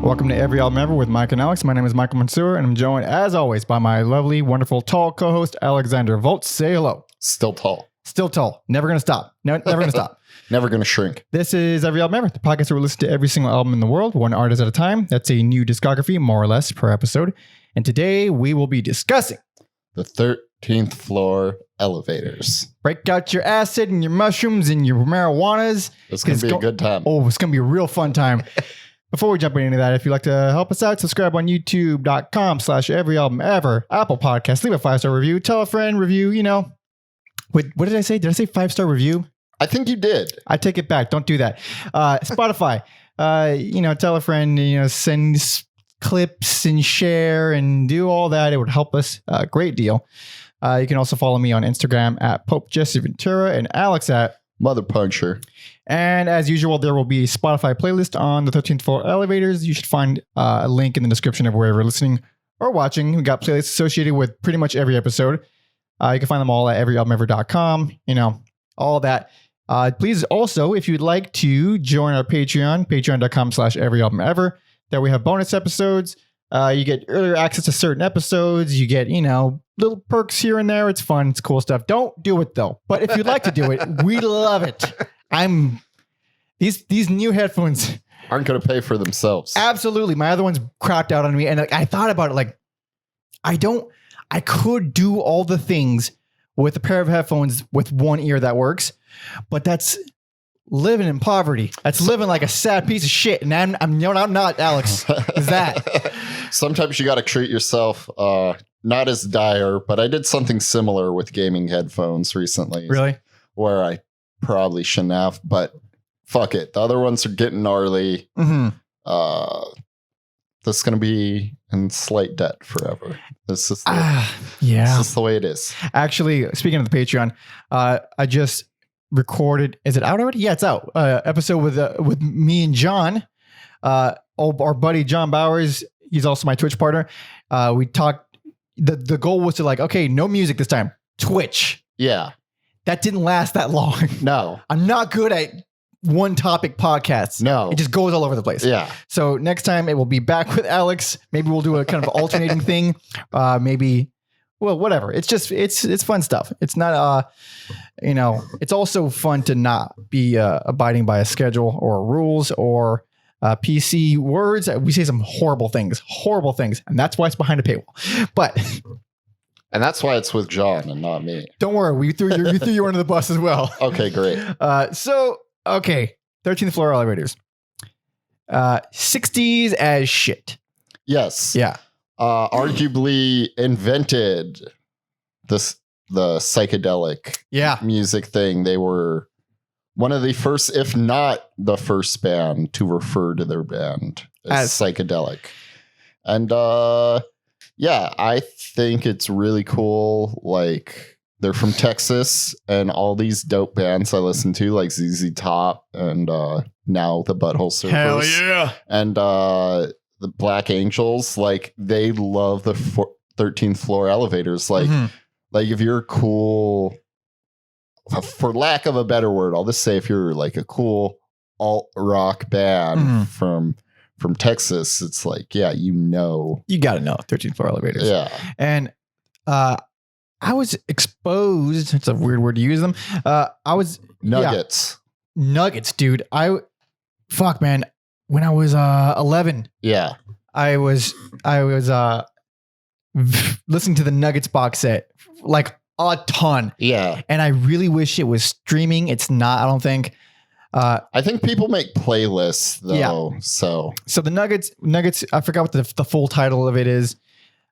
Welcome to Every Album Ever with Mike and Alex. My name is Michael Mansour, and I'm joined, as always, by my lovely, wonderful, tall co-host, Alexander Volz. Say hello. Still tall. Still tall. Never going to stop. No, never going to stop. Never going to shrink. This is Every Album Ever, the podcast where we listen to every single album in the world, one artist at a time. That's a new discography, more or less, per episode. And today we will be discussing the 13th floor elevators. Break out your acid and your mushrooms and your marijuanas. It's going to be a good time. Oh, it's going to be a real fun time. Before we jump into that, if you'd like to help us out, subscribe on youtube.com/everyalbumever, Apple Podcasts, leave a 5-star review, tell a friend, review, you know. Wait, what did I say? Did I say 5-star review? I think you did. I take it back. Don't do that. Spotify, tell a friend, send clips and share and do all that. It would help us a great deal. You can also follow me on Instagram at Pope Jesse Ventura and Alex at Mother Puncture. And as usual, there will be a Spotify playlist on the 13th floor elevators. You should find a link in the description of wherever you're listening or watching. We got playlists associated with pretty much every episode. You can find them all at everyalbumever.com, all that. Please also, if you'd like to join our Patreon, patreon.com/everyalbumever. There we have bonus episodes. You get earlier access to certain episodes. You get, little perks here and there. It's fun. It's cool stuff. Don't do it though. But if you'd like to do it, we love it. These new headphones aren't going to pay for themselves. Absolutely. My other ones cracked out on me. And I thought about it I could do all the things with a pair of headphones with one ear that works, but that's living in poverty. That's living like a sad piece of shit. And I'm not Alex. Is that? Sometimes you got to treat yourself, not as dire, but I did something similar with gaming headphones recently. Really? Where I probably shouldn't have, but fuck it. The other ones are getting gnarly. Mm-hmm. This is going to be in slight debt forever. This is the way it is. Actually, speaking of the Patreon, I just recorded. Is it out already? Yeah, it's out. Episode with me and John, our buddy John Bowers. He's also my Twitch partner. We talked. The goal was to okay, no music this time. Twitch. Yeah. That didn't last that long. No. I'm not good at one topic podcasts. No. It just goes all over the place. Yeah. So next time it will be back with Alex. Maybe we'll do a kind of alternating thing. Whatever. It's just, it's fun stuff. It's not, it's also fun to not be abiding by a schedule or rules or PC words. We say some horrible things. And that's why it's behind a paywall. But... And that's why it's with John and not me. Don't worry. We threw you under the bus as well. Okay, great. 13th floor elevators. 60s as shit. Yes. Yeah. Arguably invented the psychedelic music thing. They were one of the first, if not the first band to refer to their band as psychedelic. And yeah, I think it's really cool. They're from Texas, and all these dope bands I listen to, like ZZ Top and now the Butthole Surfers. Hell yeah. And the Black Angels, they love the 13th floor elevators. If you're cool, for lack of a better word, I'll just say if you're a cool alt rock band from Texas, it's you got to know 13th floor elevators. Yeah. And I was exposed. It's a weird word to use them. I was nuggets, dude. When I was 11, yeah, I was listening to the Nuggets box set a ton. Yeah. And I really wish it was streaming. It's not, I don't think. I think people make playlists though. Yeah. So the Nuggets, I forgot what the full title of it is.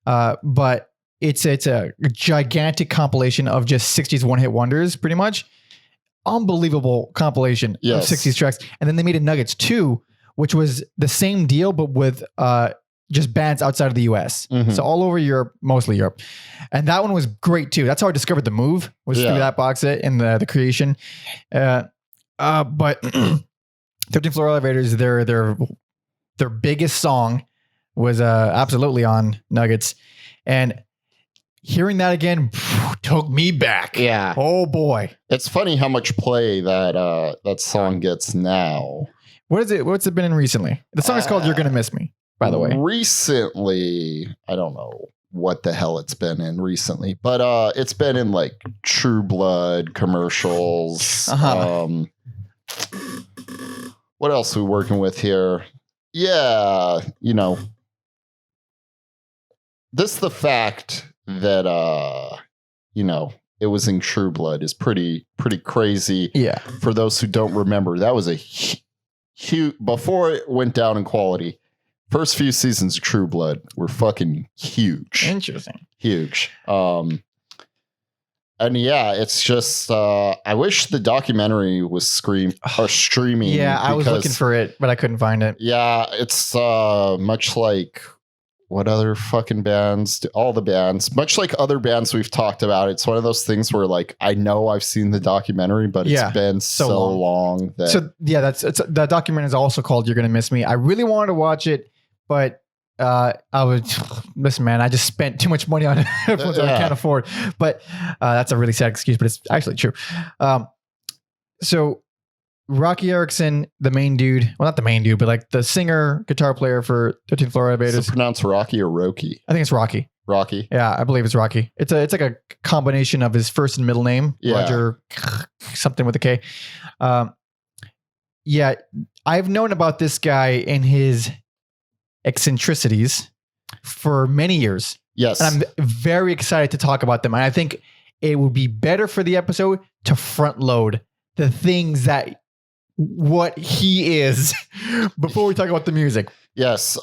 But it's a gigantic compilation of just 60s one-hit wonders, pretty much. Unbelievable compilation of 60s tracks. And then they made a Nuggets 2, which was the same deal, but with just bands outside of the US. Mm-hmm. So all over Europe, mostly Europe. And that one was great too. That's how I discovered The Move, was through that box set and the creation. But 13th floor elevators, their biggest song was absolutely on Nuggets. And hearing that again took me back. Yeah. Oh boy. It's funny how much play that song gets now. What is it? What's it been in recently? The song is called "You're Gonna Miss Me." by the way. Recently, I don't know what the hell it's been in recently, but it's been in like True Blood commercials. What else are we working with here? Yeah, you know, the fact that you know, it was in True Blood is pretty crazy. Yeah. For those who don't remember, that was a huge, before it went down in quality, first few seasons of True Blood were fucking huge. Interesting. Huge. And yeah, it's just I wish the documentary was streaming. Yeah, I was looking for it, but I couldn't find it. Yeah, it's much like what other fucking bands? All the bands, much like other bands we've talked about. It's one of those things where like I know I've seen the documentary, but it's been so long that. So yeah, the documentary is also called "You're Gonna Miss Me." I really wanted to watch it, but I would listen, man. I just spent too much money on headphones that I can't afford. But that's a really sad excuse, but it's actually true. So Roky Erickson, the main dude, well, not the main dude, but like the singer, guitar player for 13th Floor Elevators. Is it pronounced Rocky or Roky? I think it's Rocky. Rocky. Yeah, I believe it's Rocky. It's like a combination of his first and middle name, Roger something with a K. Yeah, I've known about this guy and his eccentricities for many years. Yes. And I'm very excited to talk about them. And I think it would be better for the episode to front load the things that what he is before we talk about the music. Yes.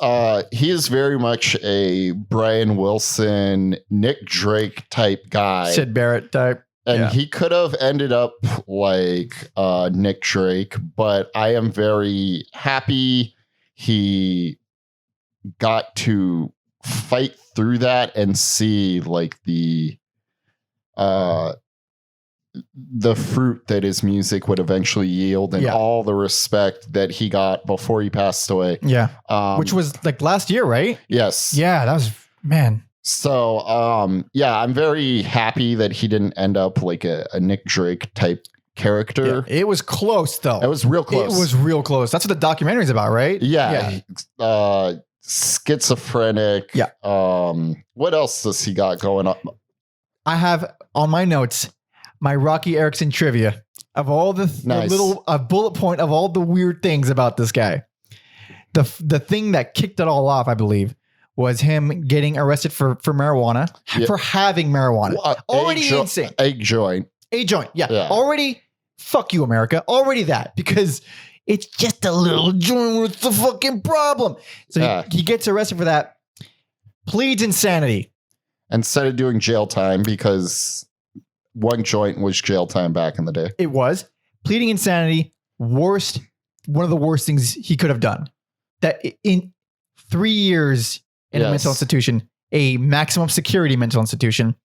He is very much a Brian Wilson, Nick Drake type guy. Syd Barrett type. And he could have ended up like Nick Drake, but I am very happy he got to fight through that and see like the fruit that his music would eventually yield and all the respect that he got before he passed away. Yeah. Which was like last year, right? Yes. Yeah, that was, man. So, I'm very happy that he didn't end up like a Nick Drake type character. Yeah, it was close though. It was real close. It was real close. That's what the documentary is about, right? Yeah. Schizophrenic. Yeah. What else does he got going on? I have on my notes my Roky Erickson trivia of all the little bullet point of all the weird things about this guy. The thing that kicked it all off, I believe, was him getting arrested for marijuana, for having marijuana. Already insane. A joint. Yeah. Already, fuck you, America. Already that, because it's just a little joint. What's the fucking problem? So he gets arrested for that, pleads insanity. Instead of doing jail time, because one joint was jail time back in the day. It was. Pleading insanity, one of the worst things he could have done. That in 3 years in a mental institution, a maximum security mental institution,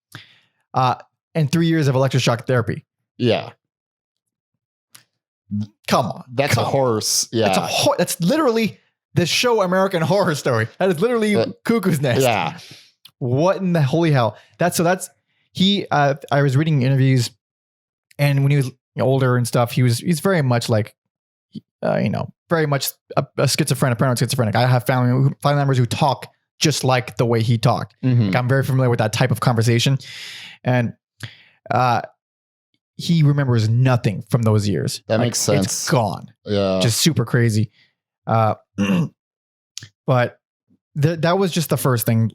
and 3 years of electroshock therapy. Yeah. Come on. That's a horse. Yeah. That's literally the show American Horror Story. That is literally Cuckoo's Nest. Yeah. What in the holy hell? I was reading interviews, and when he was older and stuff, he's very much like, very much a schizophrenic, paranoid schizophrenic. I have family members who talk just like the way he talked. Mm-hmm. Like, I'm very familiar with that type of conversation. And he remembers nothing from those years. That makes sense. It's gone. Yeah. Just super crazy. But that was just the first thing.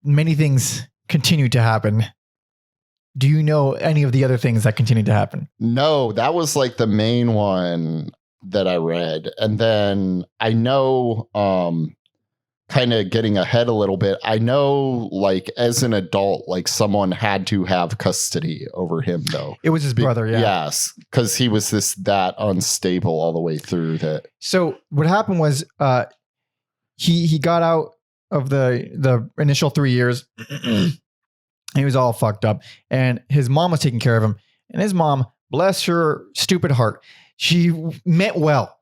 Many things continue to happen. Do you know any of the other things that continue to happen? No, that was like the main one that I read. And then I know, kind of getting ahead a little bit, I know like as an adult, like someone had to have custody over him though. It was his brother. Yeah. Yes. Cause he was that unstable all the way through that. So what happened was, he got out of the initial 3 years. He was all fucked up, and his mom was taking care of him. And his mom, bless her stupid heart, she meant well,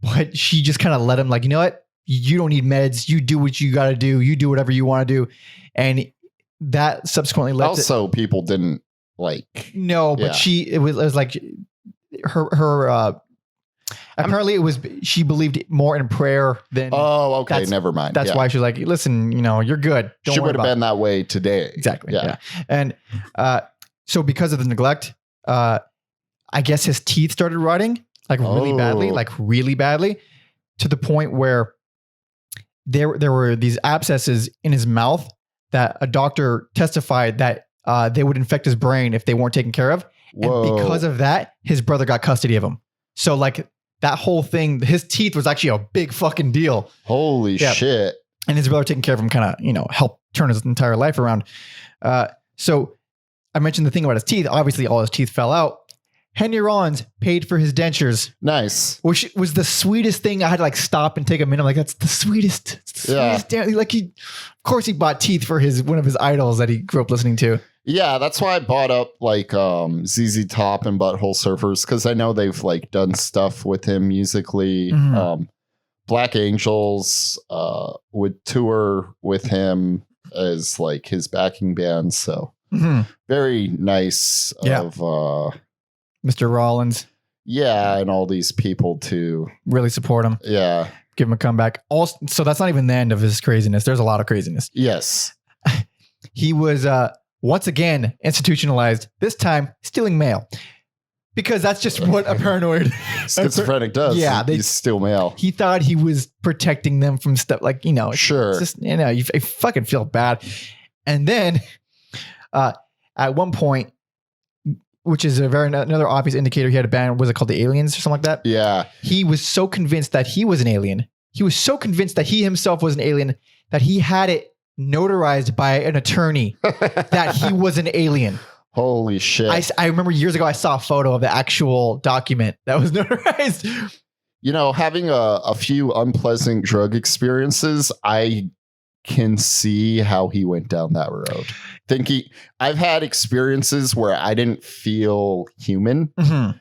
but she just kind of let him like, you know what? You don't need meds. You do what you got to do. You do whatever you want to do. And that subsequently led also people didn't like. No, but it was like her Apparently, she believed more in prayer than. Oh, okay. Never mind. That's why she's like, listen, you're good. Don't she worry would have been that way today. Exactly. Yeah. And so because of the neglect, I guess his teeth started rotting really badly, to the point where there were these abscesses in his mouth that a doctor testified that they would infect his brain if they weren't taken care of. Whoa. And because of that, his brother got custody of him. So that whole thing, his teeth was actually a big fucking deal. Holy shit. And his brother taking care of him kind of, helped turn his entire life around. So I mentioned the thing about his teeth. Obviously, all his teeth fell out. Henry Rollins paid for his dentures. Nice. Which was the sweetest thing. I had to stop and take a minute. I'm like, that's the sweetest. It's the sweetest. Of course he bought teeth for one of his idols that he grew up listening to. Yeah, that's why I bought up ZZ Top and Butthole Surfers, because I know they've done stuff with him musically. Mm-hmm. Black Angels would tour with him as his backing band. So very nice of Mr. Rollins. Yeah, and all these people to really support him. Yeah. Give him a comeback. Also, so that's not even the end of his craziness. There's a lot of craziness. Yes. He was once again institutionalized, this time stealing mail. Because that's just what a paranoid schizophrenic does. Yeah, they steal mail. He thought he was protecting them from stuff Sure. It's just, you fucking feel bad. And then at one point, which is another obvious indicator, he had a band, was it called the Aliens or something like that? Yeah. He was so convinced that he was an alien. He was so convinced that he himself was an alien that he had it notarized by an attorney that he was an alien. Holy shit. I remember years ago, I saw a photo of the actual document that was notarized. Having a few unpleasant drug experiences, I can see how he went down that road. I've had experiences where I didn't feel human. Mm-hmm.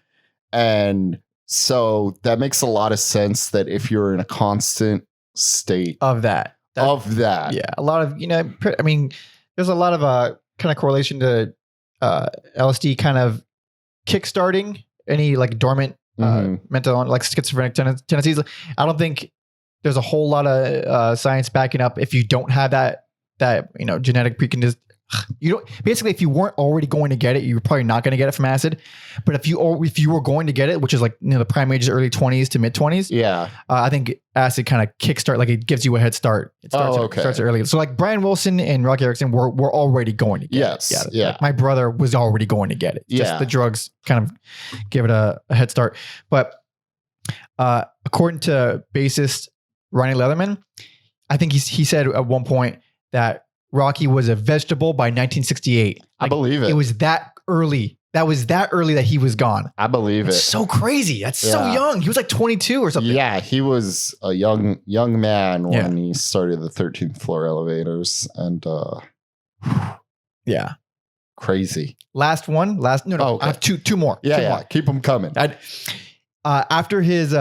And so that makes a lot of sense that if you're in a constant state of that. Yeah. A lot of, there's a lot of kind of correlation to LSD kind of kickstarting any dormant mental schizophrenic tendencies. I don't think there's a whole lot of science backing up if you don't have that genetic predisposition. Basically, if you weren't already going to get it, you're probably not going to get it from acid. But if you were going to get it, which is the prime age is early 20s to mid 20s. Yeah. I think acid kind of kickstart, it gives you a head start. It starts early. So Brian Wilson and Roky Erickson were already going to get it. Yeah. My brother was already going to get it. Just the drugs kind of give it a head start. But according to bassist Ronnie Leatherman, I think he said at one point that Rocky was a vegetable by 1968. I believe it. It was that early. That was that early that he was gone. I believe it. So crazy. That's so young. He was 22 or something. Yeah, he was a young man when he started the 13th floor elevators, and crazy. Last one. No. Okay. I have two more. Yeah. Keep them coming. After his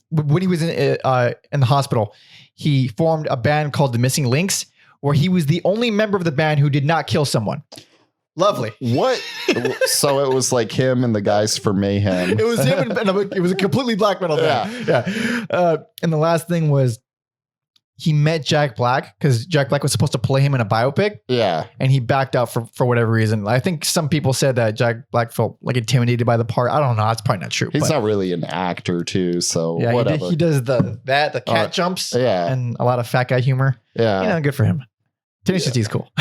when he was in the hospital, he formed a band called the Missing Links, where he was the only member of the band who did not kill someone. Lovely. What? So it was him and the guys for Mayhem. It was him, and it was a completely black metal band. Yeah. And the last thing was he met Jack Black because Jack Black was supposed to play him in a biopic. Yeah. And he backed out for whatever reason. I think some people said that Jack Black felt intimidated by the part. I don't know. That's probably not true. He's not really an actor too. So whatever. He does the cat jumps. Yeah. And a lot of fat guy humor. Yeah. Good for him. Tenacious D's cool.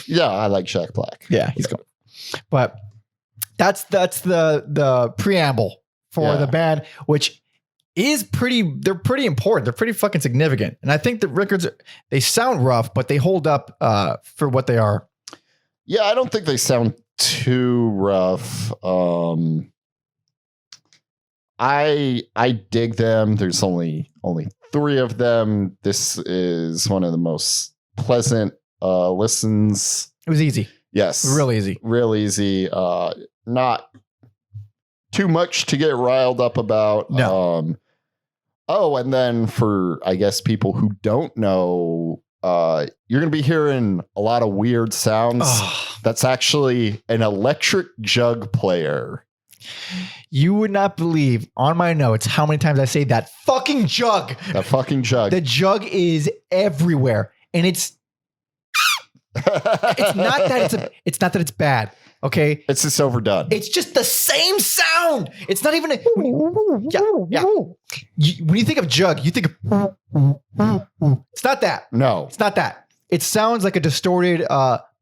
Yeah. I like Jack Black. Yeah. He's cool. But that's the preamble for the band, which is they're pretty important. They're pretty fucking significant. And I think the records, they sound rough, but they hold up for what they are. Yeah, I don't think they sound too rough. I dig them. There's only 3 of them. This is one of the most pleasant listens. It was easy. Yes. Real easy. Real easy. Not too much to get riled up about. No. And then for, I guess, people who don't know, you're going to be hearing a lot of weird sounds. That's actually an electric jug player. You would not believe on my notes how many times I say that fucking jug. That fucking jug. The jug is everywhere, and it's not that it's bad. Okay, it's just overdone. It's just the same sound. It's not even. Yeah. When you think of jug, you think of. It's not that. No, it's not that. It sounds like a distorted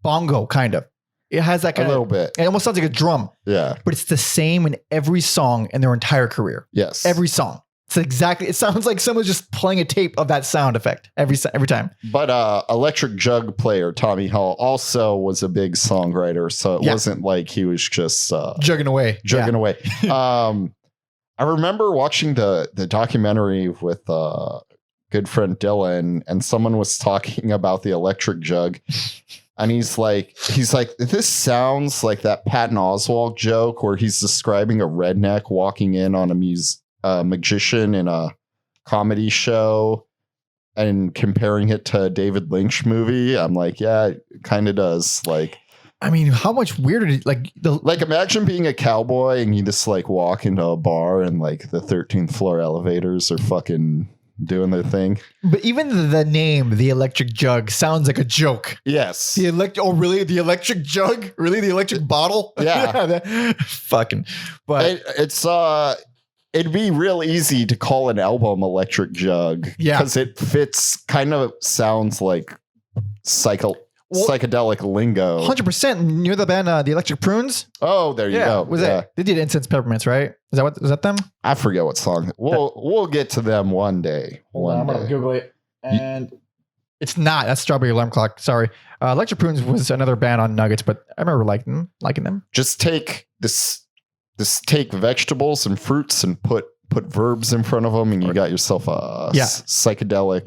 bongo, kind of. It has that kind a little bit. It almost sounds like a drum. Yeah, but it's the same in every song in their entire career. Yes, every song. It's exactly. It sounds like someone's just playing a tape of that sound effect every time. But electric jug player Tommy Hall also was a big songwriter, so it wasn't like he was just jugging away. Away. I remember watching the documentary with good friend Dylan, and someone was talking about the electric jug, and he's like, this sounds like that Patton Oswalt joke where he's describing a redneck walking in on a magician in a comedy show and comparing it to a David Lynch movie. I'm like, yeah, it kind of does. Like, I mean, how much weirder? Like imagine being a cowboy and you just like walk into a bar and like the 13th floor elevators are fucking doing their thing. But even the name, the electric jug, sounds like a joke. Yes. Really? The electric jug? Really? The electric bottle? Yeah. Fucking. But it's it'd be real easy to call an album Electric Jug. Yeah. Because it fits, kind of sounds like psychedelic lingo. 100%. Near the band, the Electric Prunes? Oh, there you go. Was it? They did Incense Peppermints, right? Was that them? I forget what song. We'll get to them one day. I'm going to Google it. And it's not. That's Strawberry Alarm Clock. Sorry. Electric Prunes was another band on Nuggets, but I remember liking them. Just take take vegetables and fruits and put verbs in front of them, and you got yourself a psychedelic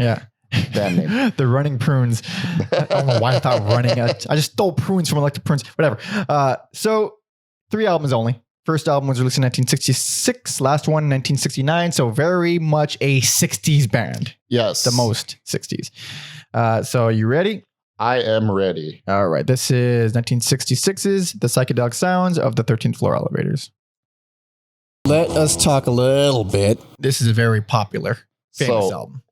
band name. The Running Prunes. I don't know why I thought running. I just stole prunes from Electric Prunes. Whatever. So 3 albums only. First album was released in 1966. Last one in 1969. So very much a 60s band. Yes. The most 60s. So you ready? I am ready. All right. This is 1966's The Psychedelic Sounds of the 13th Floor Elevators. Let us talk a little bit. This is a very popular, famous album.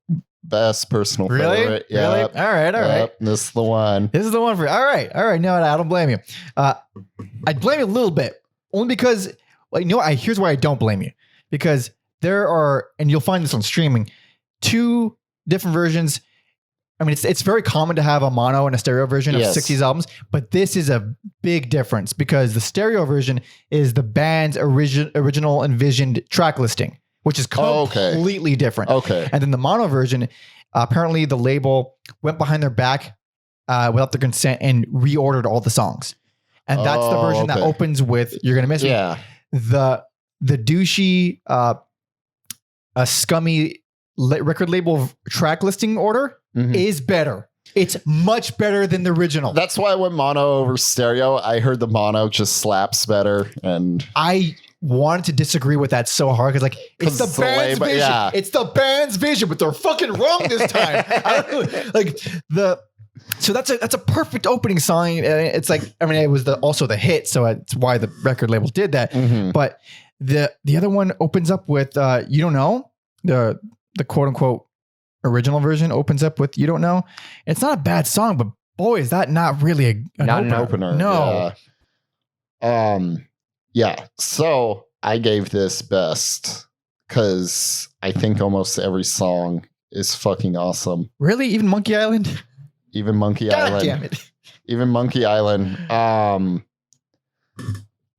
Best personal Really? favorite. Really? All right. This is the one. This is the one for you. All right. No, I don't blame you. I blame you a little bit. Only because, here's why I don't blame you. Because there are, and you'll find this on streaming, 2 different versions. I mean, it's very common to have a mono and a stereo version of 60s albums, but this is a big difference because the stereo version is the band's original envisioned track listing, which is completely different. Okay. And then the mono version, apparently the label went behind their back without their consent and reordered all the songs. And that's the version that opens with "You're Gonna Miss Me." Yeah. The douchey, scummy record label track listing order is better. It's much better than the original. That's why I went mono over stereo. I heard the mono just slaps better, and I wanted to disagree with that so hard because it's the band's vision. Yeah. It's the band's vision, but they're fucking wrong this time. So that's a perfect opening song. It's it was also the hit, so it's why the record label did that. But the other one opens up with "You Don't Know." The quote unquote original version opens up with "You Don't Know." It's not a bad song, but boy, is that not really an opener. No. Yeah. So I gave this best because I think almost every song is fucking awesome. Really? Even Monkey Island? Even Monkey Island. God damn it. Even Monkey Island.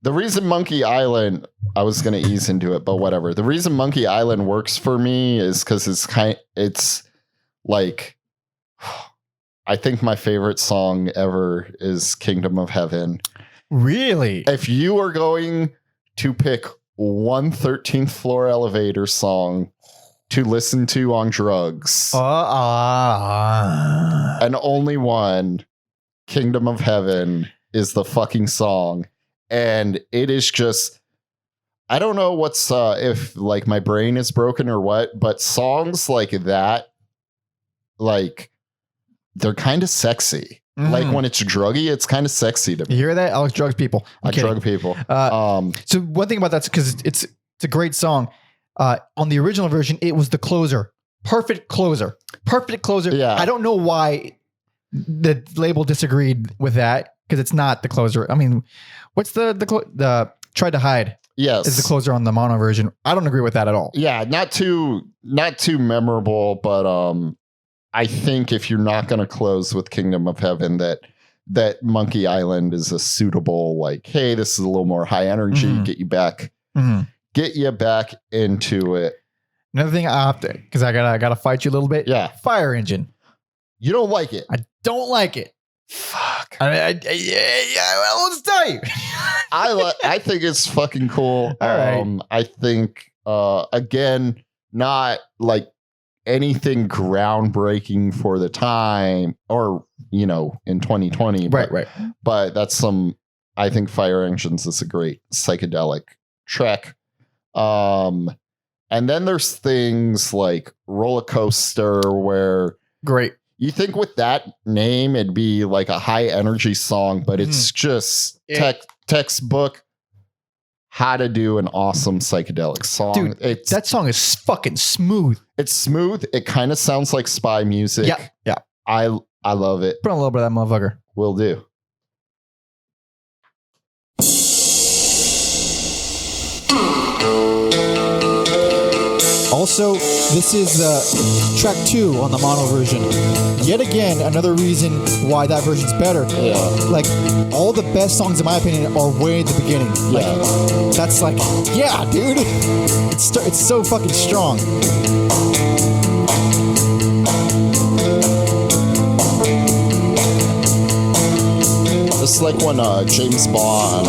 The reason Monkey Island, I was going to ease into it, but whatever. The reason Monkey Island works for me is because it's like, I think my favorite song ever is Kingdom of Heaven. Really? If you are going to pick one 13th Floor Elevator song to listen to on drugs, and only one, Kingdom of Heaven is the fucking song. And it is just, I don't know what's if my brain is broken or what, but songs like that, they're kind of sexy. Like when it's druggy, it's kind of sexy to me. You hear that? Alex drugs people. I drug people. So one thing about that's because it's a great song. On the original version, it was the closer. Perfect closer. Yeah. I don't know why the label disagreed with that because it's not the closer. I mean, what's the Tried to Hide? Yes, is the closer on the mono version. I don't agree with that at all. Yeah, not too memorable, but I think if you're not going to close with Kingdom of Heaven, that Monkey Island is a suitable, like, hey, this is a little more high energy, get you back into it. Another thing I have to, because I gotta fight you a little bit. Yeah, Fire Engine. You don't like it? I don't like it. Fuck. Well, let's tell you. I think it's fucking cool. All right. I think again, not like anything groundbreaking for the time, or in 2020. Right. But I think Fire Engines is a great psychedelic track. And then there's things like Rollercoaster, where great. You think with that name, it'd be like a high energy song, but it's just textbook how to do an awesome psychedelic song. Dude, that song is fucking smooth. It's smooth. It kind of sounds like spy music. Yeah. I love it. Put on a little bit of that motherfucker. Will do. Also, this is track 2 on the mono version. Yet again, another reason why that version's better. Yeah. Like, all the best songs, in my opinion, are way at the beginning. Yeah. Like, that's like, yeah, dude. It's so fucking strong. It's like when James Bond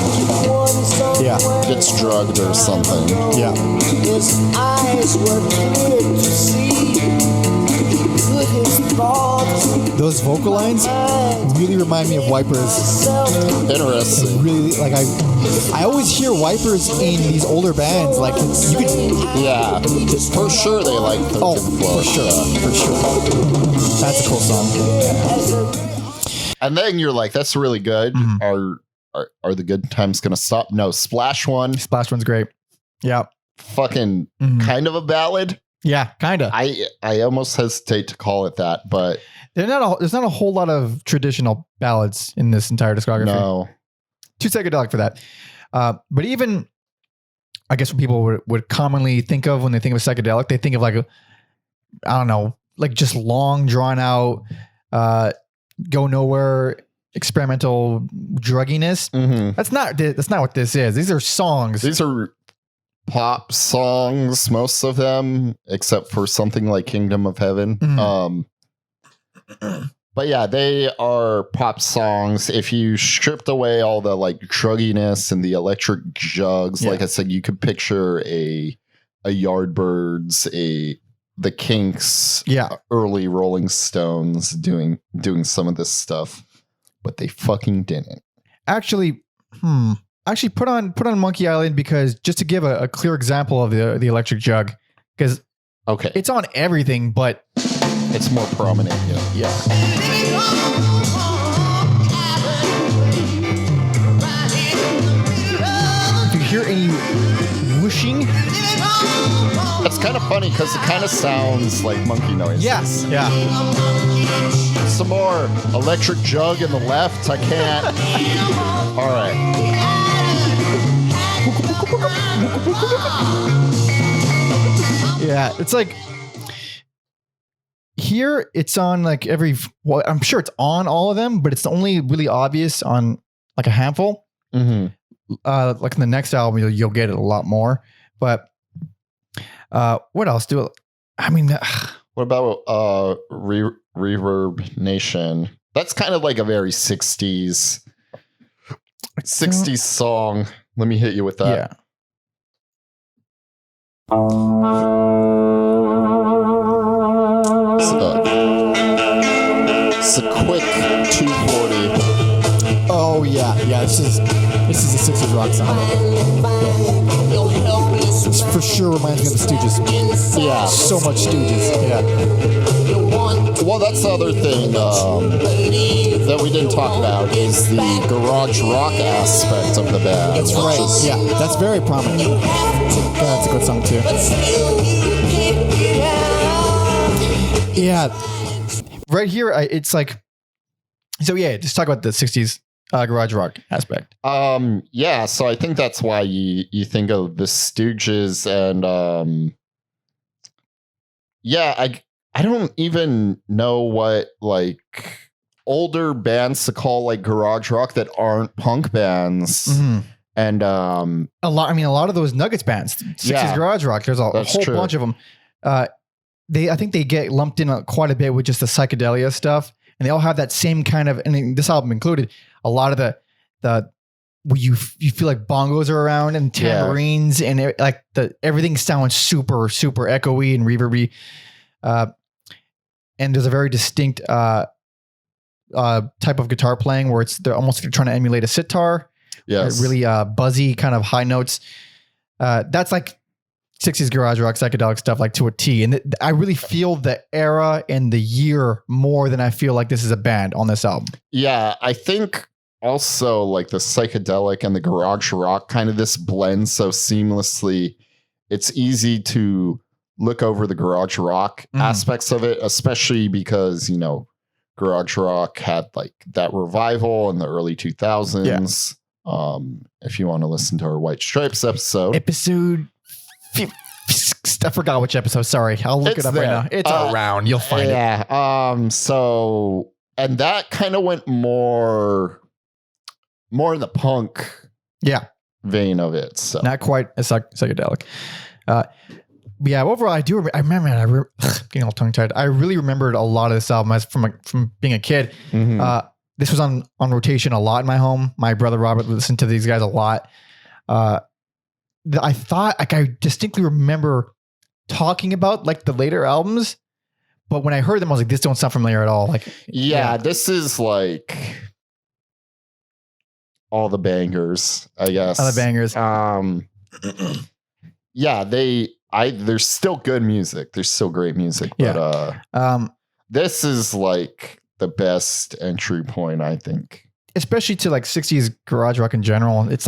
gets drugged or something. Yeah. His eyes were clear to see. Those vocal lines really remind me of Wipers. Interesting. Really, like I always hear Wipers in these older bands. Like you could, yeah, for sure they like the flow. For sure. That's a cool song. And then you're like, that's really good. Are the good times gonna stop? No, Splash One's great. Yeah. Fucking kind of a ballad. Yeah, kind of. I almost hesitate to call it that, but there's not a whole lot of traditional ballads in this entire discography. No. Too psychedelic for that. But even, I guess what people would commonly think of when they think of psychedelic, they think of like, I don't know, like just long drawn out, go nowhere, experimental drugginess. That's not what this is. These are songs. These are pop songs, most of them, except for something like Kingdom of Heaven. But yeah, they are pop songs. If you stripped away all the like drugginess and the electric jugs, like I said, you could picture a Yardbirds, the Kinks, early Rolling Stones doing some of this stuff, but they fucking didn't. Actually, put on Monkey Island, because just to give a clear example of the electric jug, because it's on everything, but it's more prominent. Yeah. If you hear any whooshing, that's kind of funny because it kind of sounds like monkey noises. Yes. Yeah. Some more electric jug in the left. I can't. All right. Yeah, it's like here it's on like I'm sure it's on all of them, but it's only really obvious on like a handful. Like in the next album, you'll get it a lot more. But what else what about Reverb Nation? That's kind of like a very 60s song. Let me hit you with that. Yeah. It's a quick 240. Oh yeah. This is a 60s rock song. It's for sure reminds me of the Stooges. Yeah. So much Stooges. Yeah. Well, that's the other thing that we didn't talk about is the garage rock aspect of the band. That's right. Yeah, that's very prominent. That's a good song too. Yeah. Right here, it's like, so yeah, just talk about the 60s garage rock aspect. Yeah, so I think that's why you think of the Stooges and yeah, I don't even know what like older bands to call like garage rock that aren't punk bands. Mm-hmm. And a lot of those Nuggets bands, 60s garage rock, there's a whole bunch of them. I think they get lumped in quite a bit with just the psychedelia stuff, and they all have that same kind of, and this album included, a lot of the where you feel like bongos are around and tambourines and everything sounds super, super echoey and reverby. And there's a very distinct type of guitar playing where they're almost trying to emulate a sitar. Yes. Really buzzy kind of high notes. That's like 60s garage rock psychedelic stuff, like to a T. And I really feel the era and the year more than I feel like this is a band on this album. Yeah, I think also like the psychedelic and the garage rock kind of this blend so seamlessly. It's easy to look over the garage rock aspects of it, especially because, you know, garage rock had like that revival in the early 2000s. Yeah. If you want to listen to our White Stripes episode. I forgot which episode. Sorry. I'll look it up right now. It's around. You'll find it. Yeah. So, and that kind of went more in the punk vein of it. So not quite a psychedelic. Yeah, overall, I remember getting all tongue tied. I really remembered a lot of this album as from being a kid. Mm-hmm. This was on rotation a lot in my home. My brother Robert listened to these guys a lot. I thought, like, I distinctly remember talking about like the later albums, but when I heard them, I was like, this don't sound familiar at all. Like, this is like all the bangers, I guess. All the bangers. There's still good music. There's still great music, but this is like the best entry point, I think. Especially to like 60s garage rock in general. It's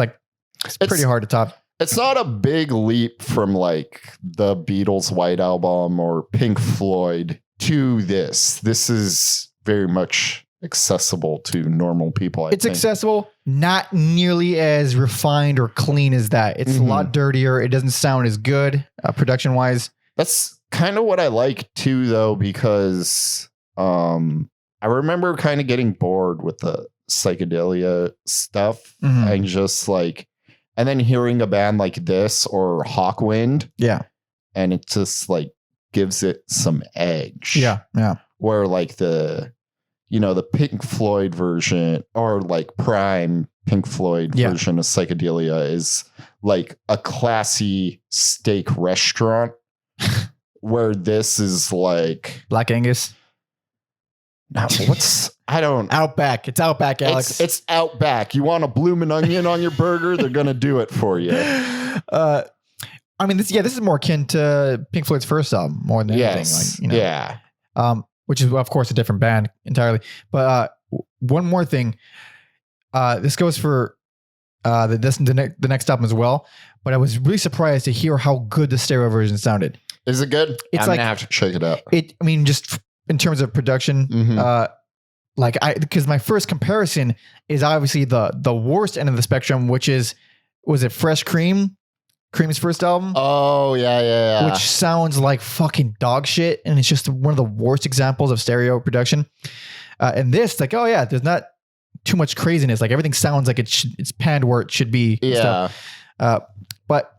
pretty hard to top. It's not a big leap from like the Beatles' White Album or Pink Floyd to this. This is very much accessible to normal people. I think accessible, not nearly as refined or clean as that. It's a lot dirtier. It doesn't sound as good production wise. That's kind of what I like too, though, because I remember kind of getting bored with the psychedelia stuff and just like, and then hearing a band like this or Hawkwind, and it just like gives it some edge. Where like the Pink Floyd version or like prime Pink Floyd version of psychedelia is like a classy steak restaurant, where this is like Black Angus. Outback. It's Outback, Alex. It's Outback. You want a bloomin' onion on your burger? They're gonna do it for you. I mean, this is more akin to Pink Floyd's first album more than anything. Like, which is of course a different band entirely. But one more thing, this goes for the next album as well. But I was really surprised to hear how good the stereo version sounded. Is it good? I'm gonna have to check it out. Just in terms of production, because my first comparison is obviously the worst end of the spectrum, which was it Fresh Cream? Cream's first album. Oh, yeah. Which sounds like fucking dog shit. And it's just one of the worst examples of stereo production. And this, like, there's not too much craziness. Like everything sounds like it's panned where it should be. Yeah. But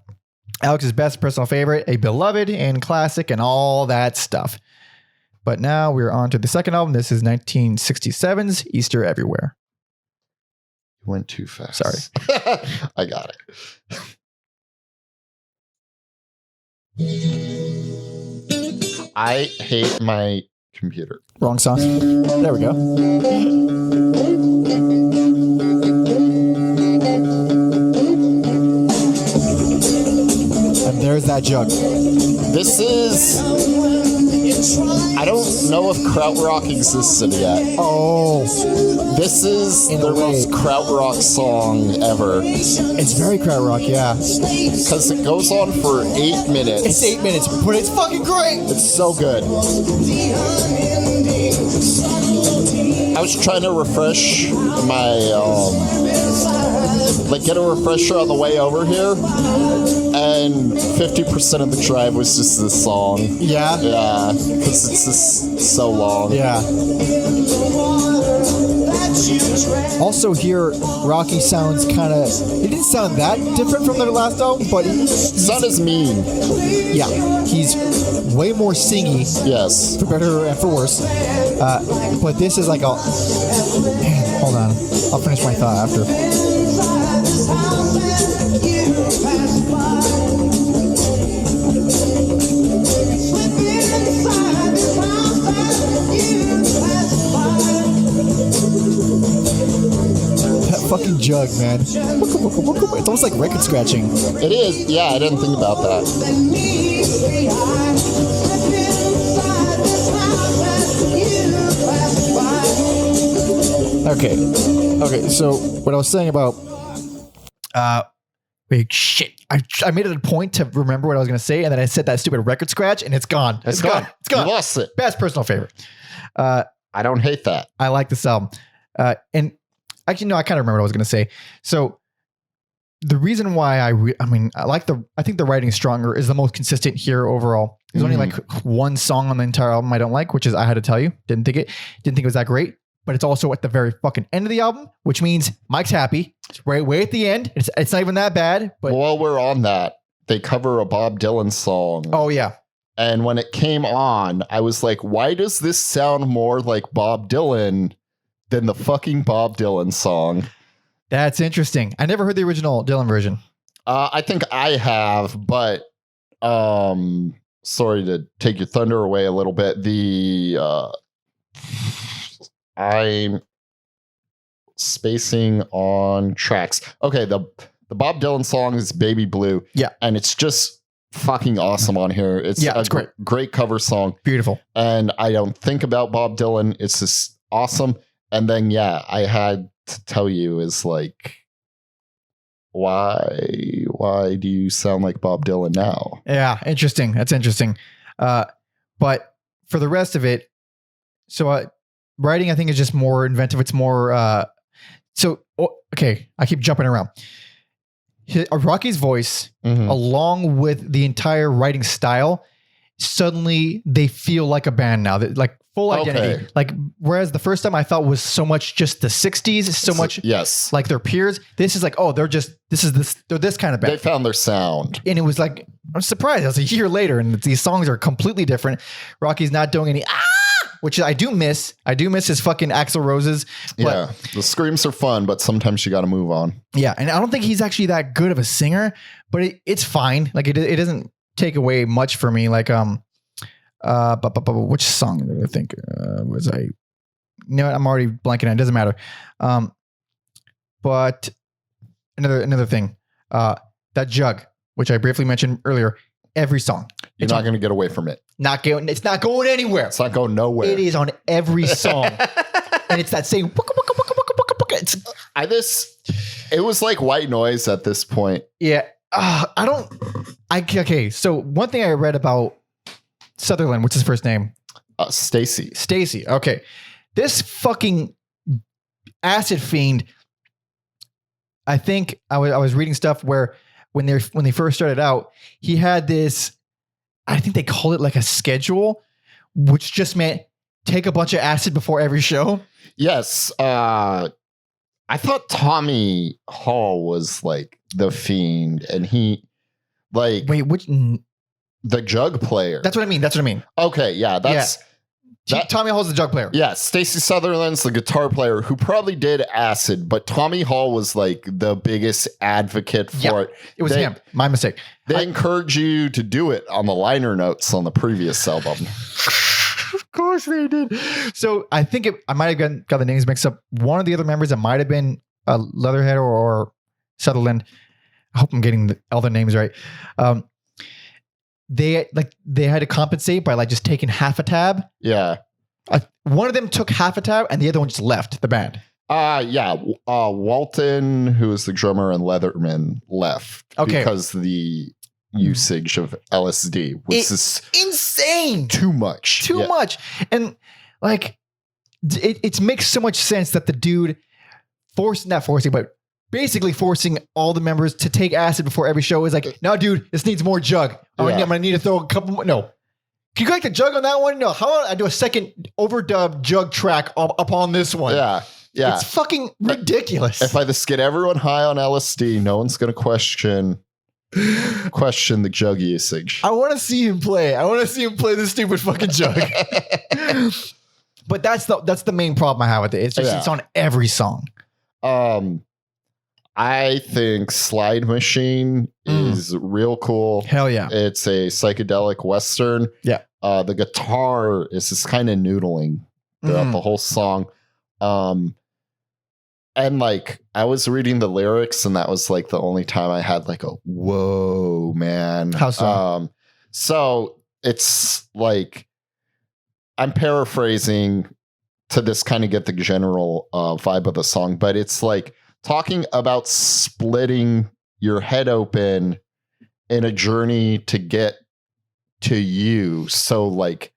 Alex's best personal favorite, a beloved and classic and all that stuff. But now we're on to the second album. This is 1967's Easter Everywhere. You went too fast. Sorry. I got it. I hate my computer. Wrong song. There we go. And Where's that jug? This is... I don't know if krautrock existed yet. Oh. This is the most krautrock song ever. It's very krautrock, yeah. Because it goes on for 8 minutes. It's 8 minutes, but it's fucking great. It's so good. I was trying to refresh my, get a refresher on the way over here, and 50% of the drive was just this song. Yeah? Yeah, because it's just so long. Yeah. Also here, Roky sounds kind of... It didn't sound that different from their last album, but... It's not as mean. Yeah, he's way more singy. Yes. For better and for worse. But this is like a... Man, hold on. I'll finish my thought after. That fucking jug, man. It's almost like record scratching. It is. Yeah, I didn't think about that. Okay, so what I was saying about wait, shit. I made it a point to remember what I was going to say, and then I said that stupid record scratch, and it's gone. It's gone. It's gone. You lost it. Best personal favorite. I don't hate that. I like this album. And actually, no, I kind of remember what I was going to say. So the reason why I think the writing is stronger is the most consistent here overall. There's only like one song on the entire album I don't like, which is I Had to Tell You. Didn't think it was that great. But it's also at the very fucking end of the album, which means Mike's happy. It's right way at the end. It's not even that bad. But while we're on that, they cover a Bob Dylan song. Oh, yeah. And when it came on, I was like, why does this sound more like Bob Dylan than the fucking Bob Dylan song? That's interesting. I never heard the original Dylan version. I think I have, but sorry to take your thunder away a little bit. I'm spacing on tracks. Okay, the Bob Dylan song is Baby Blue. Yeah. And it's just fucking awesome on here. It's great cover song. Beautiful. And I don't think about Bob Dylan. It's just awesome. And then, yeah, I Had to Tell You is like, why do you sound like Bob Dylan now? Yeah, interesting. That's interesting. But for the rest of it, so writing, I think, is just more inventive. It's more, okay, I keep jumping around. Rocky's voice, along with the entire writing style, suddenly they feel like a band now. Like full identity. Okay. Like, whereas the first time I thought was so much just the 60s, so much like their peers. This is like, oh, they're this kind of band. They found their sound. And it was like, I'm surprised. It was a year later and these songs are completely different. Rocky's not doing any, which I do miss. I do miss his fucking Axl Roses. Yeah, the screams are fun, but sometimes you got to move on. Yeah, and I don't think he's actually that good of a singer, but it's fine. Like it doesn't take away much for me. Like which song did I think was I? You know what? I'm already blanking on. It doesn't matter. But another thing, that jug, which I briefly mentioned earlier. Every song. You're not going to get away from it. It's not going anywhere. It's not going nowhere. It is on every song. And it's that same. It was like white noise at this point. Yeah. Okay. So one thing I read about Sutherland, what's his first name? Stacy. Stacy. Okay. This fucking acid fiend. I think I was reading stuff where when they first started out, he had this, I think they call it like a schedule, which just meant take a bunch of acid before every show. Yes. I thought Tommy Hall was like the fiend and he like, wait, which the jug player. That's what I mean. Okay. Yeah. Tommy Hall's the jug player. Yeah, Stacey Sutherland's the guitar player who probably did acid, but Tommy Hall was like the biggest advocate for it. It was him. My mistake. They encourage you to do it on the liner notes on the previous album. Of course they did. So I think I might have got the names mixed up. One of the other members, it might have been Leatherhead or Sutherland. I hope I'm getting all the names right. they had to compensate by like just taking half a tab. Yeah. One of them took half a tab and the other one just left the band. Walton, who was the drummer, and Leatherman left because the usage of LSD was insane. Too much. And like, it makes so much sense that the dude basically forcing all the members to take acid before every show is like, no, dude, this needs more jug. I'm going to need to throw a couple more. No. Can you like the jug on that one? No. How about I do a second overdub jug track upon this one? Yeah. Yeah. It's fucking ridiculous. If I just get everyone high on LSD, no one's going to question the jug usage. I want to see him play. This stupid fucking jug. But that's the main problem I have with it. It's just it's on every song. I think Slide Machine is real cool. Hell yeah. It's a psychedelic Western. Yeah. The guitar is just kind of noodling throughout the whole song. And like, I was reading the lyrics and that was like the only time I had like a, whoa, man. How so? So it's like, I'm paraphrasing to this kind of get the general vibe of the song, but it's like talking about splitting your head open in a journey to get to you. So like,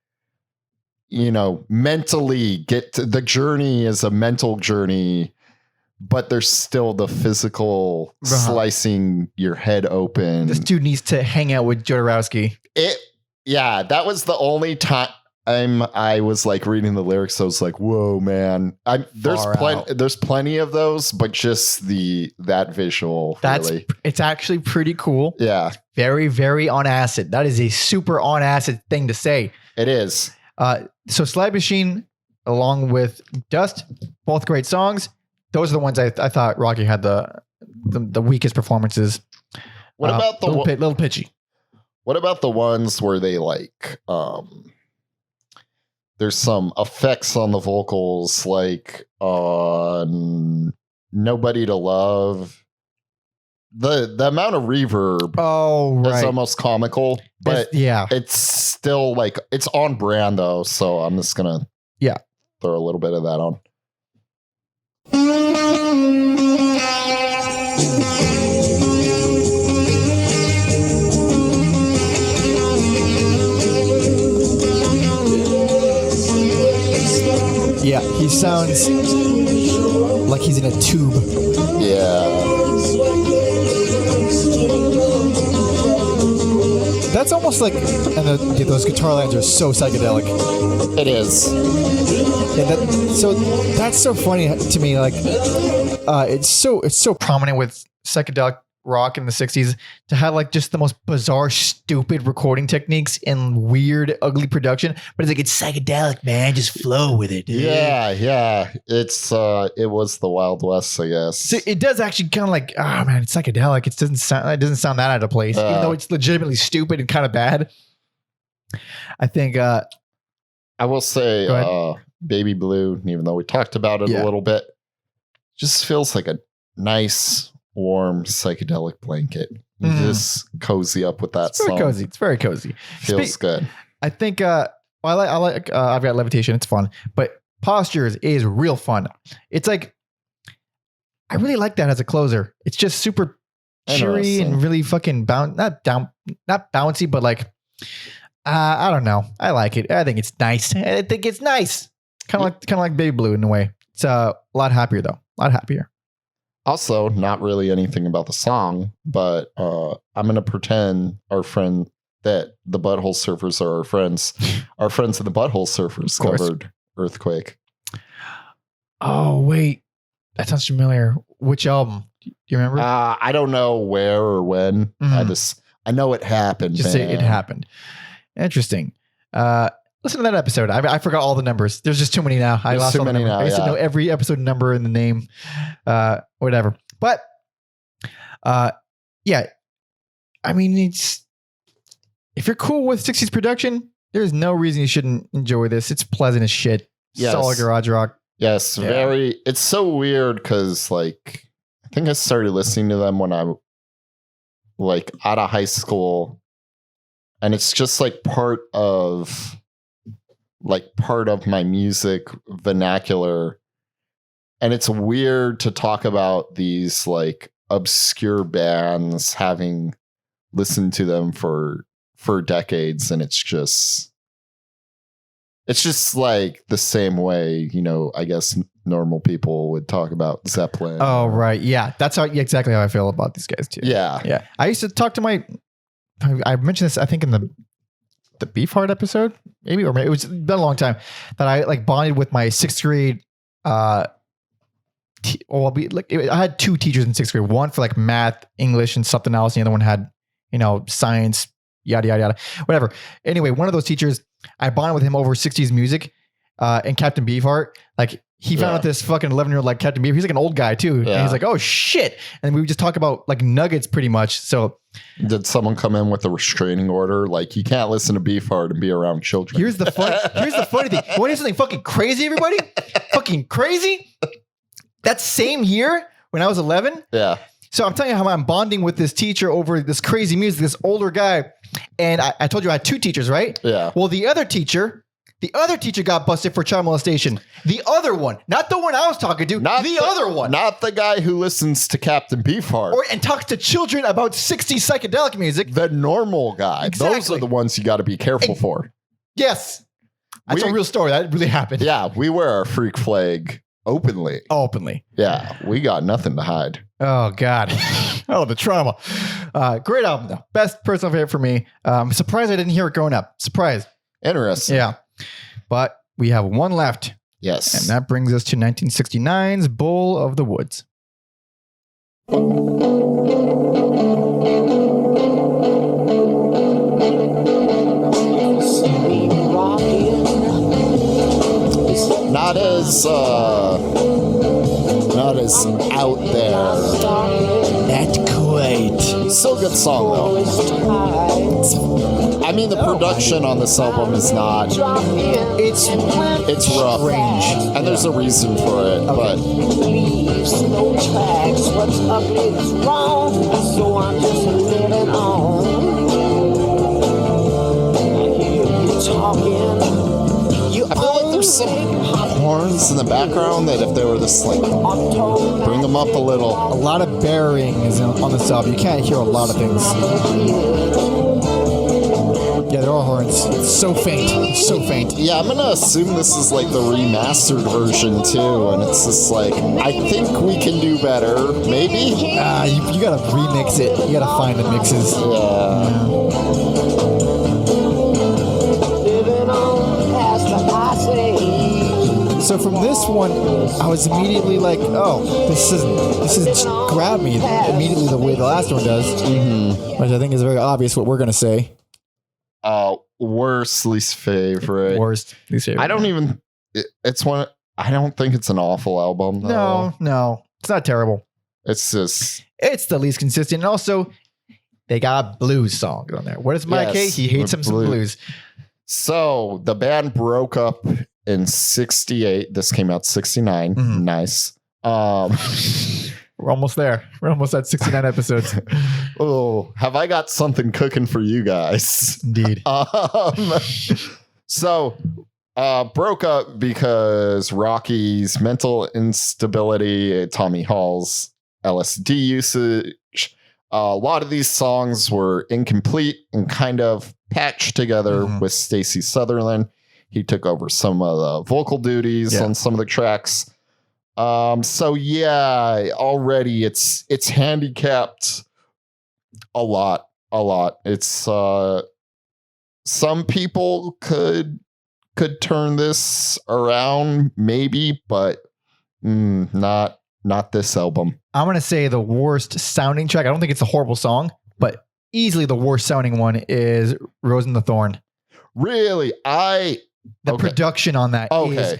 you know, mentally get to the journey is a mental journey, but there's still the physical slicing your head open. This dude needs to hang out with Jodorowsky. Yeah, that was the only time I was like reading the lyrics. So I was like, whoa, man. There's plenty of those, but just that visual. It's actually pretty cool. Yeah. Very, very on acid. That is a super on acid thing to say. It is. So Slide Machine along with Dust, both great songs. Those are the ones I thought Roky had the weakest performances. What about the little pitchy? What about the ones where they like there's some effects on the vocals, like on Nobody to Love. The amount of reverb is almost comical, but it's still like it's on brand though. So I'm just gonna throw a little bit of that on. Yeah, he sounds like he's in a tube. Yeah. That's almost like, and those guitar lines are so psychedelic. It is. Yeah, that's so funny to me. Like, it's so prominent with psychedelic rock in the 60s to have like just the most bizarre, stupid recording techniques and weird, ugly production. But it's psychedelic, man. Just flow with it, dude. Yeah. It was the Wild West, I guess. So it does actually kind of like, oh man, it's psychedelic. It doesn't sound that out of place, even though it's legitimately stupid and kind of bad. I think I will say Baby Blue, even though we talked about it a little bit, just feels like a nice, warm psychedelic blanket. You just cozy up with that song. It's very cozy. Feels good. I think I like I've Got Levitation. It's fun, but Postures is real fun. It's like I really like that as a closer. It's just super cheery and really fucking not bouncy, but like I don't know. I like it. I think it's nice. Kind of like Baby Blue in a way. It's a lot happier though. A lot happier. Also, not really anything about the song, but I'm going to pretend that the Butthole Surfers are our friends. Our friends of the Butthole Surfers covered Earthquake. Oh, wait. That sounds familiar. Which album? Do you remember? I don't know where or when. I know it happened. Just say it happened. Interesting. Listen to that episode. I forgot all the numbers. There's just too many now. I lost all the numbers. I used to know every episode number and the name, whatever. But, yeah. I mean, if you're cool with 60s production, there's no reason you shouldn't enjoy this. It's pleasant as shit. Yes. Solid garage rock. Yes, very. It's so weird because, like, I think I started listening to them when I'm like out of high school. and it's just like part of my music vernacular. And it's weird to talk about these like obscure bands, having listened to them for decades, and it's just like the same way, you know, I guess normal people would talk about Zeppelin. Oh, right. Yeah. That's exactly how I feel about these guys too. Yeah. Yeah. I used to talk to I mentioned this, I think in the Beefheart episode, maybe, or maybe it was been a long time, that I like bonded with my sixth grade, I had two teachers in sixth grade, one for like math, English, and something else. And the other one had, you know, science, yada, yada, yada, whatever. Anyway, one of those teachers, I bonded with him over 60s music, and Captain Beefheart. Like, he found out this fucking 11-year-old like Captain Beefheart. He's like an old guy too. Yeah. And he's like, oh shit. And we would just talk about like nuggets pretty much. So did someone come in with a restraining order? Like, you can't listen to Beefheart and be around children. Here's the funny thing. You want to hear something fucking crazy, everybody? Fucking crazy? That same year when I was 11. Yeah. So I'm telling you how I'm bonding with this teacher over this crazy music, this older guy. And I told you I had two teachers, right? Yeah. Well, the other teacher got busted for child molestation. The other one, not the one I was talking to, the other one. Not the guy who listens to Captain Beefheart. And talks to children about 60s psychedelic music. The normal guy. Exactly. Those are the ones you got to be careful for. Yes. That's a real story. That really happened. Yeah, we wear our freak flag openly. Yeah, we got nothing to hide. Oh, God. Oh, the trauma. Great album, though. Best personal favorite for me. I'm surprised I didn't hear it growing up. Surprised. Interesting. Yeah. But we have one left. Yes. And that brings us to 1969's Bull of the Woods. Not as out there. That's great. Still a good song though. I mean, the production on this album is not. It's rough, strange, and there's a reason for it. But no tracks. What's ugly is wrong, so I'm just living on. I hear you talking. I feel like there's some horns in the background that if they were this like bring them up a little. A lot of burying is on this album. You can't hear a lot of things. Yeah, they're all horns. It's so faint. It's so faint. Yeah, I'm gonna assume this is like the remastered version too, and it's just like, I think we can do better. Maybe. You gotta remix it. You gotta find the mixes. Yeah. So from this one, I was immediately like, oh, this is grab me immediately the way the last one does, which I think is very obvious what we're gonna say. Worst, least favorite. Worst, least favorite. I don't think it's an awful album though. No, it's not terrible. It's just, it's the least consistent. And also, they got blues songs on there. What is Mike K? He hates some blues. So the band broke up in 68. This came out 69. Mm-hmm. Nice. We're almost there. We're almost at 69 episodes. Oh, have I got something cooking for you guys? Indeed. So broke up because Rocky's mental instability, Tommy Hall's LSD usage. A lot of these songs were incomplete and kind of patched together with Stacey Sutherland. He took over some of the vocal duties on some of the tracks. So yeah, already it's handicapped a lot. It's some people could turn this around maybe, but not this album. I'm going to say the worst sounding track. I don't think it's a horrible song, but easily the worst sounding one is Rose and the Thorn. Really? The production on that is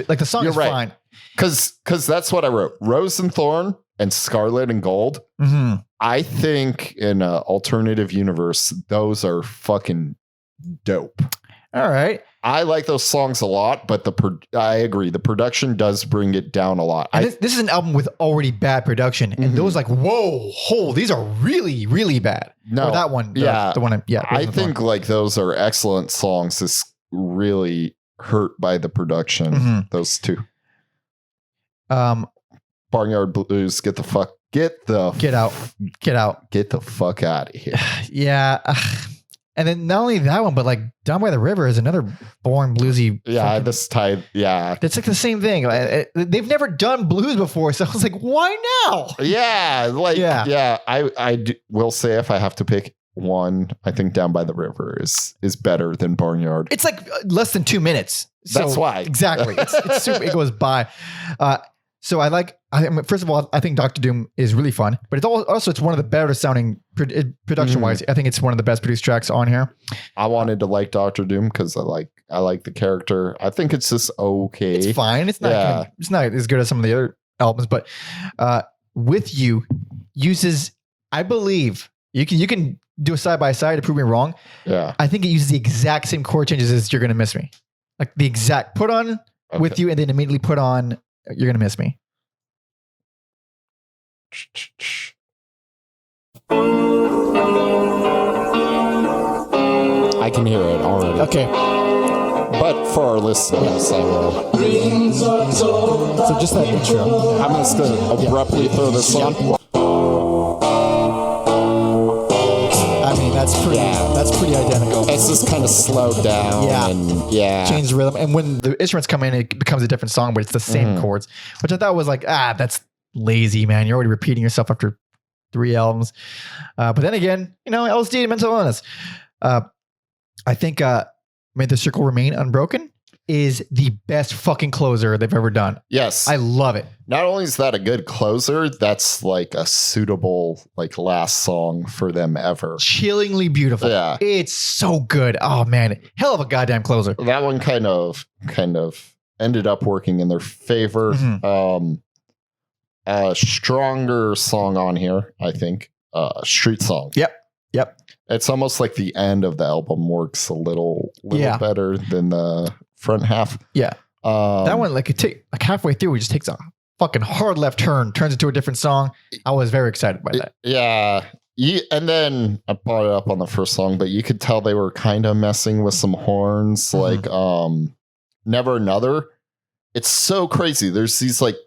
like the song is fine. Because that's what I wrote. Rose and Thorn and Scarlet and Gold. Mm-hmm. I think in an alternative universe, those are fucking dope. All right. I like those songs a lot, but I agree. The production does bring it down a lot. This is an album with already bad production. And those like, whoa, these are really, really bad. No, or that one. The one. I think like those are excellent songs. It's really hurt by the production. Those two. Barnyard Blues, get the fuck out of here. Yeah. And then not only that one, but like Down by the River is another boring bluesy. Yeah, this type. Yeah, it's like the same thing. They've never done blues before, so I was like, why now? Yeah, I will say if I have to pick one, I think Down by the River is better than Barnyard. It's like less than 2 minutes. That's why exactly. It's super. It goes by. So first of all, I think Dr. Doom is really fun, but it's also one of the better sounding production wise. I think it's one of the best produced tracks on here. I wanted to like Dr. Doom because I like the character. I think it's just okay. It's fine. It's not as good as some of the other albums, but With You uses, I believe you can do a side by side to prove me wrong. Yeah. I think it uses the exact same chord changes as You're Gonna Miss Me. Like the exact put on With You and then immediately put on You're Gonna Miss Me. I can hear it already. Okay. But for our listeners, I will. So just that intro. I'm just going to abruptly throw this on. I mean, that's pretty identical. It's just kind of slowed down. And change the rhythm. And when the instruments come in, it becomes a different song, but it's the same chords, which I thought was like, that's lazy, man. You're already repeating yourself after 3 albums. But then again, LSD and mental illness. I think May the Circle Remain Unbroken is the best fucking closer they've ever done. Yes. I love it. Not only is that a good closer, that's like a suitable like last song for them ever. Chillingly beautiful. Yeah. It's so good. Oh man. Hell of a goddamn closer. That one kind of ended up working in their favor. A stronger song on here, I think. Street Song. Yep. It's almost like the end of the album works a little better than the front half. Yeah. That one, like halfway through, it just takes a fucking hard left turn, turns into a different song. I was very excited by that. Yeah. And then I brought it up on the first song, but you could tell they were kind of messing with some horns, like Never Another. It's so crazy. There's these like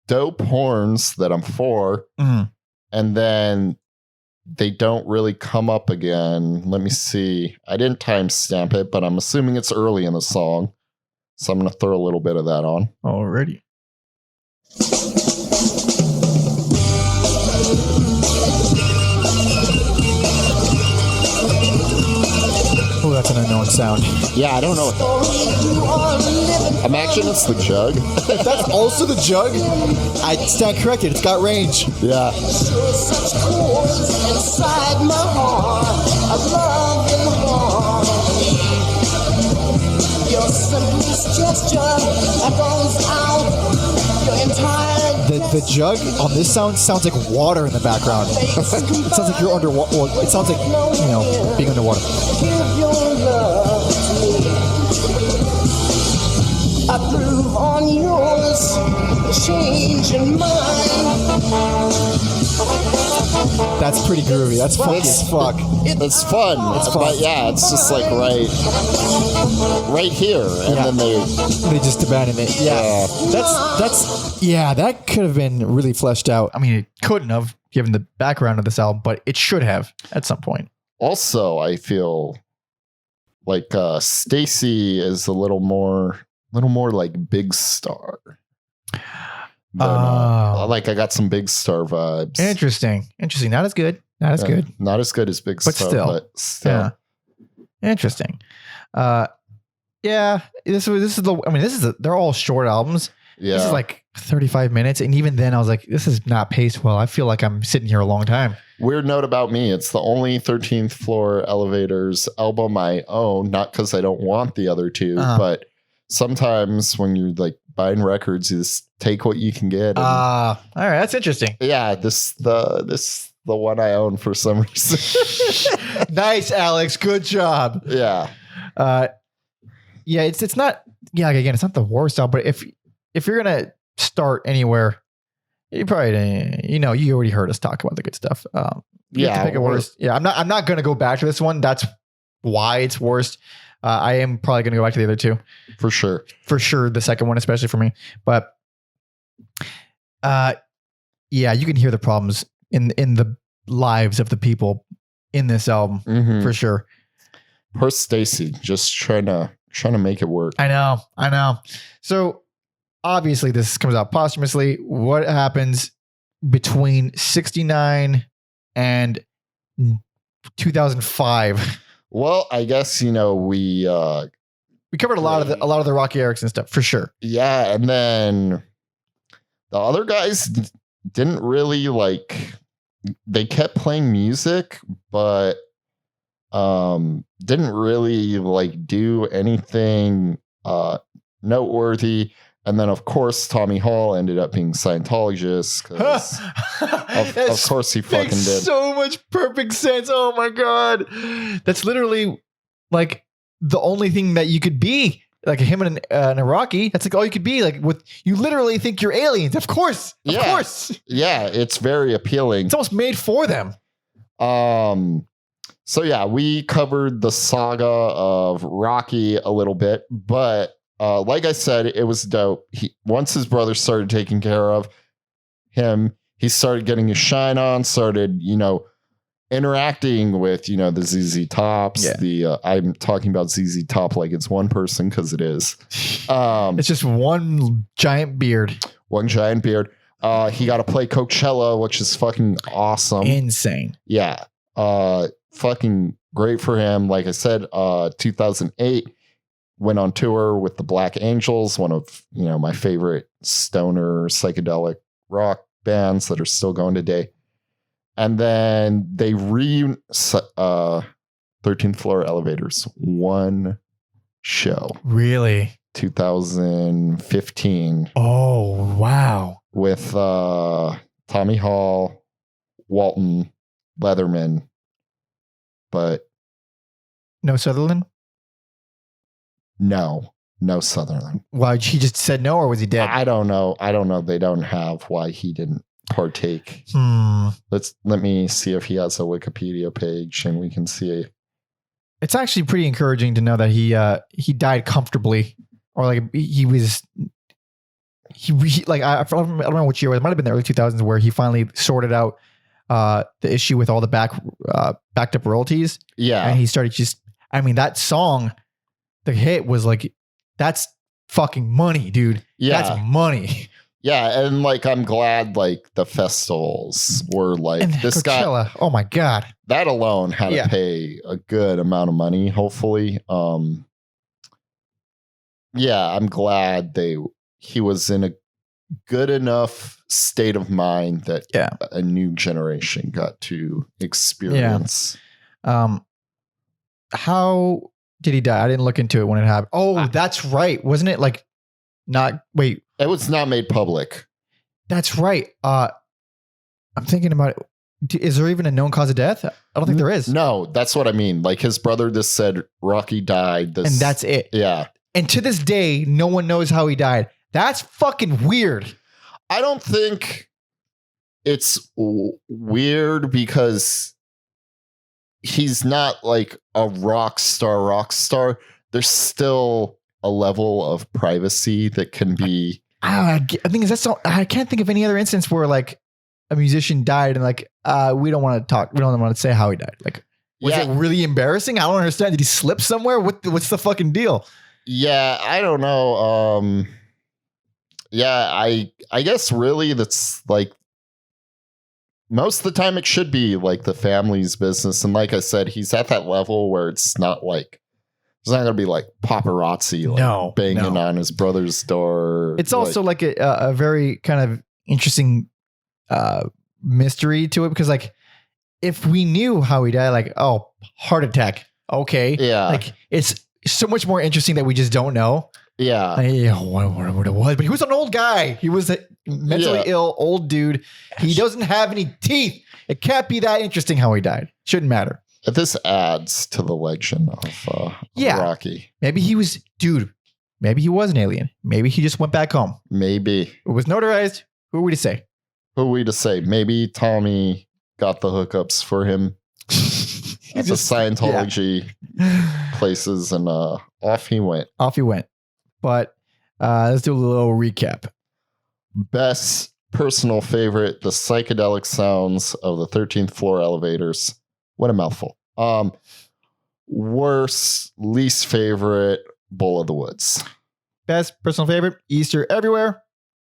dope horns that I'm for, and then they don't really come up again. Let me see. I didn't timestamp it, but I'm assuming it's early in the song. So I'm going to throw a little bit of that on. Alrighty. Oh, that's an unknown sound. Yeah, I don't know. Imagine it's the jug. If that's also the jug, I stand corrected. It's got range. Yeah. The jug on this sounds like water in the background. It sounds like you're underwater. Well, it sounds like, being underwater. I prove on yours, changing mine. That's pretty groovy. That's funky as fuck. It's fun. But yeah, it's just like right here, and then they just abandoned it. Yeah, that could have been really fleshed out. I mean, it couldn't have given the background of this album, but it should have at some point. Also, I feel like Stacy is a little more like Big Star. Like I got some Big Star vibes. Interesting. Not as good. Not as good. Not as good as Big Star, but still. Yeah. Interesting. They're all short albums. Yeah. This is like 35 minutes. And even then I was like, this is not paced well. I feel like I'm sitting here a long time. Weird note about me. It's the only 13th Floor Elevators album I own, not because I don't want the other two, but sometimes when you're like buying records, you just take what you can get. All right. That's interesting. Yeah. The one I own for some reason. Nice, Alex. Good job. Yeah. Yeah, it's not. Yeah, again, it's not the worst out. But if you're gonna start anywhere, you probably you already heard us talk about the good stuff. You have to pick a worst. Yeah, I'm not gonna go back to this one. That's why it's worst. I am probably gonna go back to the other two for sure. The second one, especially for me. But yeah, you can hear the problems in the lives of the people in this album for sure. Poor Stacy, just trying to make it work. I know. So obviously this comes out posthumously. What happens between 69 and 2005? Well, I guess we covered a lot of the Roky Erickson stuff for sure. Yeah, and then the other guys didn't really they kept playing music, but didn't really do anything noteworthy. And then of course Tommy Hall ended up being Scientologist because of course he fucking did. So much perfect sense. Oh my god, that's literally the only thing that you could be. Like him and a Rocky, that's all you could be. You literally think you're aliens. Of course. Yeah, it's very appealing. It's almost made for them. So yeah, we covered the saga of Rocky a little bit, but like I said, it was dope. Once his brother started taking care of him, he started getting his shine on, started, interacting with, the ZZ Tops. Yeah. I'm talking about ZZ Top like it's one person because it is. It's just one giant beard. He got to play Coachella, which is fucking awesome. Insane. Yeah. Fucking great for him. Like I said, 2008 went on tour with the Black Angels, one of my favorite stoner psychedelic rock bands that are still going today. And then they 13th Floor Elevators, one show. Really? 2015. Oh, wow. With Tommy Hall, Walton, Leatherman, but no Sutherland? No Sutherland. Why, he just said no, or was he dead? I don't know. They don't have why he didn't partake. Let me see if he has a Wikipedia page and we can see. It's actually pretty encouraging to know that he died comfortably, or he was I don't know which year it was. It might have been the early 2000s where he finally sorted out the issue with all the backed up royalties. Yeah, and he started that song, the hit was that's fucking money, dude. Yeah, that's money. Yeah, and I'm glad the festivals were and this Coachella, guy. Oh my god, that alone had to pay a good amount of money. Hopefully, yeah, I'm glad he was in a good enough state of mind that a new generation got to experience. Yeah. How did he die? I didn't look into it when it happened. Oh, that's right. Wasn't it wait. It was not made public. That's right. I'm thinking about it. Is there even a known cause of death? I don't think there is. No, that's what I mean. His brother just said Rocky died. And that's it. Yeah. And to this day, no one knows how he died. That's fucking weird. I don't think it's weird because he's not a rock star. There's still a level of privacy that can be. I think that's so. I can't think of any other instance where a musician died and we don't want to talk. We don't want to say how he died. Was it really embarrassing? I don't understand. Did he slip somewhere? What's the fucking deal? Yeah, I don't know. Yeah, I guess really that's most of the time it should be the family's business. And like I said, he's at that level where it's not it's not going to be paparazzi banging on his brother's door. It's also a very kind of interesting mystery to it because if we knew how he died, heart attack. Okay. Yeah. It's so much more interesting that we just don't know. Yeah. What it was. But he was an old guy. He was a mentally ill old dude. He doesn't have any teeth. It can't be that interesting how he died. Shouldn't matter. This adds to the legend of Roky. Maybe he was an alien. Maybe he just went back home. Maybe. It was notarized. Who are we to say? Maybe Tommy got the hookups for him at the Scientology places, and off he went. But let's do a little recap. Best personal favorite, the psychedelic sounds of the 13th floor elevators. What a mouthful. Worst, least favorite, Bull of the Woods. Best personal favorite, Easter Everywhere,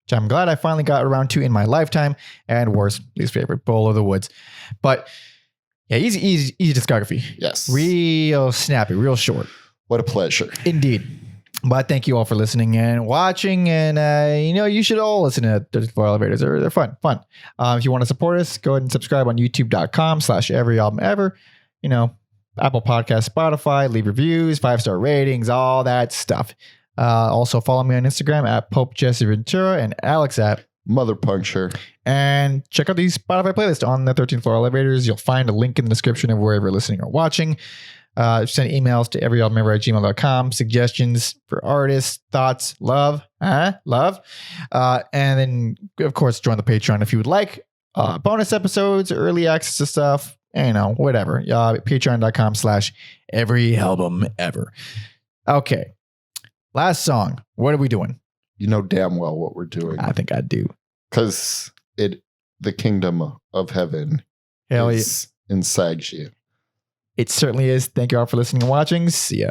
which I'm glad I finally got around to in my lifetime. And worst, least favorite, Bull of the Woods. But yeah, easy discography. Yes. Real snappy, real short. What a pleasure. Indeed. But thank you all for listening and watching. And, you should all listen to 34 Elevators. They're fun. If you want to support us, go ahead and subscribe on youtube.com/everyalbumever. Apple Podcasts, Spotify, leave reviews, 5-star ratings, all that stuff. Also follow me on Instagram at Pope Jesse Ventura and Alex at Mother Puncture. And check out the Spotify playlist on the 13th floor elevators. You'll find a link in the description of wherever you're listening or watching. Send emails to everyalbumever@gmail.com. Suggestions for artists, thoughts, love. And then, of course, join the Patreon if you would like. Bonus episodes, early access to stuff, whatever. Patreon.com/everyalbumever. Okay. Last song. What are we doing? You know damn well what we're doing. I think I do. Because the kingdom of heaven is inside you. It certainly is. Thank you all for listening and watching. See ya.